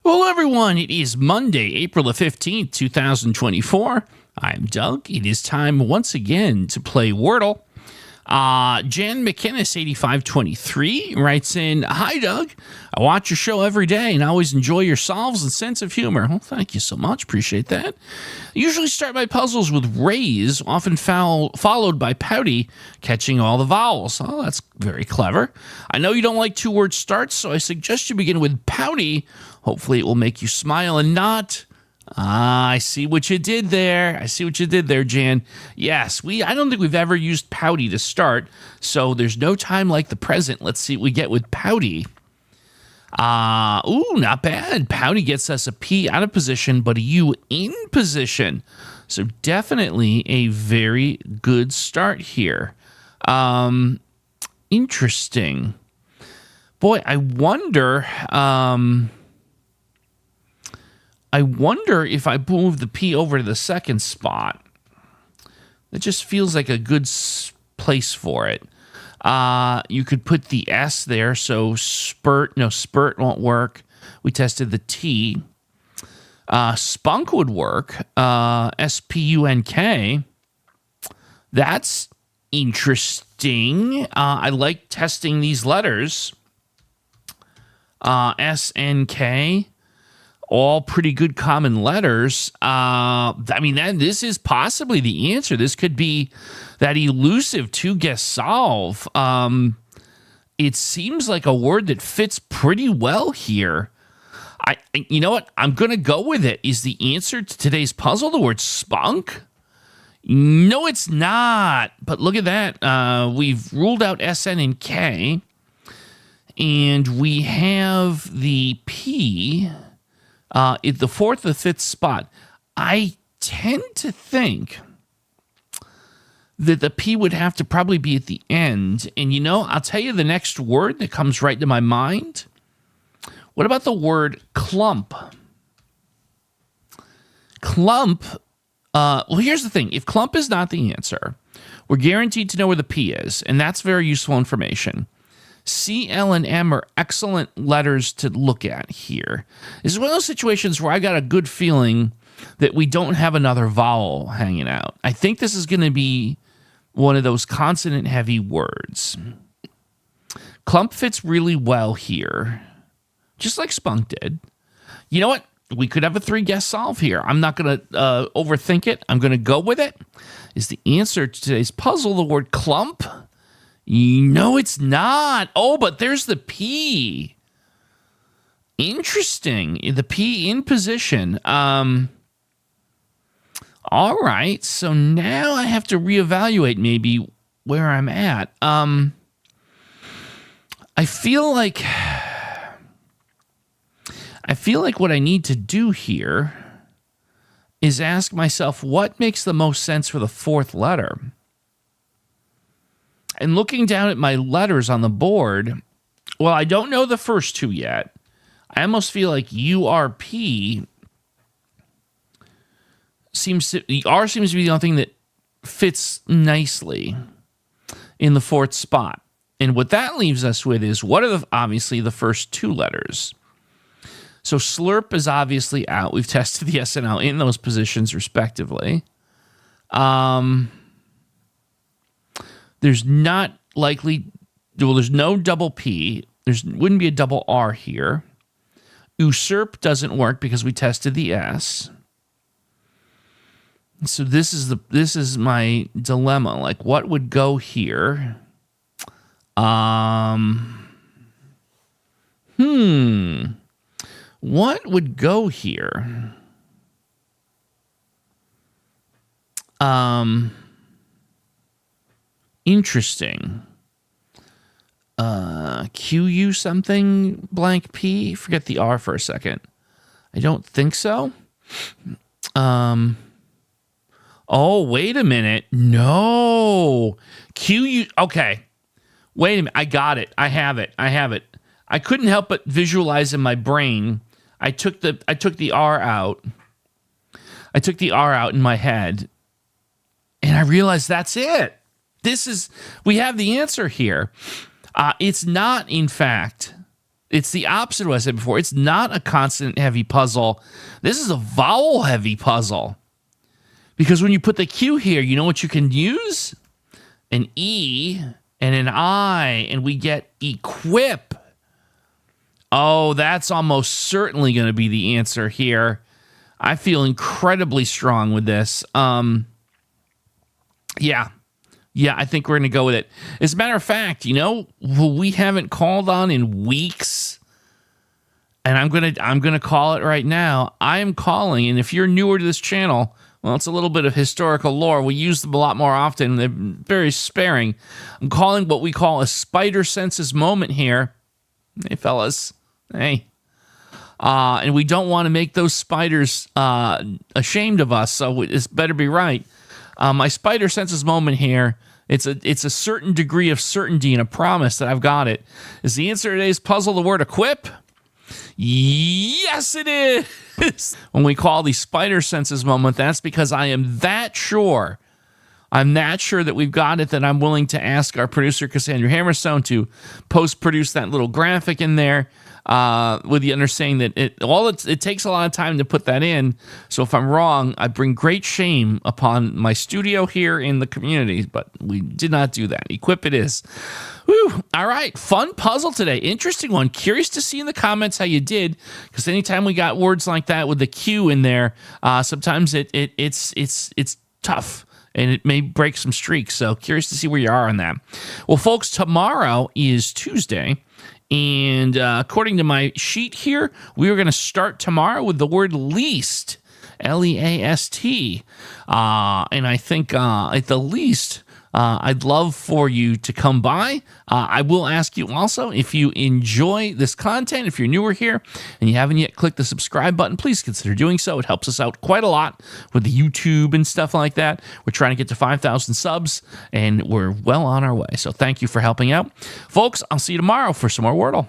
Well, everyone, it is Monday, April the 15th, 2024. I'm Doug. It is time once again to play Wordle. Jan McInnes, 8523, writes in, "Hi, Doug. I watch your show every day and always enjoy your solves and sense of humor." Well, thank you so much. Appreciate that. I usually start my puzzles with raise, often followed by pouty, catching all the vowels. Oh, that's very clever. I know you don't like two-word starts, so I suggest you begin with pouty. Hopefully it will make you smile and not... I see what you did there. Jan. Yes, I don't think we've ever used pouty to start, so there's no time like the present. Let's see what we get with pouty. Not bad. Pouty gets us a P out of position, but a U in position. So definitely a very good start here. Interesting. Boy, I wonder if I move the P over to the second spot. It just feels like a good place for it. You could put the S there, so spurt won't work. We tested the T. Spunk would work. S-P-U-N-K. That's interesting. I like testing these letters. S-N-K. All pretty good common letters. This is possibly the answer. This could be that elusive two-guess solve. It seems like a word that fits pretty well here. You know what? I'm going to go with it. Is the answer to today's puzzle the word spunk? No, it's not. But look at that. We've ruled out SN and K. And we have the P... the fourth or fifth spot. I tend to think that the P would have to probably be at the end. And I'll tell you the next word that comes right to my mind. What about the word clump? Clump, here's the thing. If clump is not the answer, we're guaranteed to know where the P is, and that's very useful information. C, L, and M are excellent letters to look at here. This is one of those situations where I got a good feeling that we don't have another vowel hanging out. I think this is going to be one of those consonant-heavy words. Clump fits really well here, just like spunk did. You know what? We could have a three-guess solve here. I'm not going to overthink it. I'm going to go with it. Is the answer to today's puzzle the word clump? No, it's not. Oh, but there's the P. Interesting. The P in position. All right. So now I have to reevaluate maybe where I'm at. I feel like what I need to do here is ask myself what makes the most sense for the fourth letter. And looking down at my letters on the board, well, I don't know the first two yet. I almost feel like URP the R seems to be the only thing that fits nicely in the fourth spot. And what that leaves us with is what are obviously the first two letters. So slurp is obviously out. We've tested the S and L in those positions respectively. There's not likely, well, there's no double P. Wouldn't be a double R here. Usurp doesn't work because we tested the S. So this is my dilemma. Like, what would go here? What would go here? Interesting. QU something blank P? Forget the R for a second. I don't think so. Oh, wait a minute. No. QU. Okay. Wait a minute. I got it. I have it. I couldn't help but visualize in my brain. I took the R out. I took the R out in my head. And I realized that's it. We have the answer here. It's not, in fact, It's the opposite of what I said before. It's not a consonant-heavy puzzle. This is a vowel-heavy puzzle. Because when you put the Q here, you know what you can use? An E and an I, and we get equip. Oh, that's almost certainly going to be the answer here. I feel incredibly strong with this. Yeah, I think we're going to go with it. As a matter of fact, you know, who we haven't called on in weeks, and I'm gonna call it right now. I am calling, and if you're newer to this channel, well, it's a little bit of historical lore. We use them a lot more often. They're very sparing. I'm calling what we call a spider senses moment here. Hey, fellas. Hey. And we don't want to make those spiders ashamed of us, so it's better be right. My spider senses moment here, it's a certain degree of certainty and a promise that I've got it. Is the answer to today's puzzle the word equip? Yes, it is. When we call the spider senses moment, that's because I am that sure. I'm that sure that we've got it that I'm willing to ask our producer, Cassandra Hammerstone, to post-produce that little graphic in there with the understanding that it takes a lot of time to put that in. So if I'm wrong, I bring great shame upon my studio here in the community, but we did not do that. Equip it is. Whew. All right. Fun puzzle today. Interesting one. Curious to see in the comments how you did, because anytime we got words like that with the Q in there, sometimes it's tough. And it may break some streaks. So curious to see where you are on that. Well, folks, tomorrow is Tuesday. And according to my sheet here, we are going to start tomorrow with the word least. L-E-A-S-T. And I think at the least, I'd love for you to come by. I will ask you also, if you enjoy this content, if you're newer here and you haven't yet clicked the subscribe button, please consider doing so. It helps us out quite a lot with the YouTube and stuff like that. We're trying to get to 5,000 subs, and we're well on our way. So thank you for helping out. Folks, I'll see you tomorrow for some more Wordle.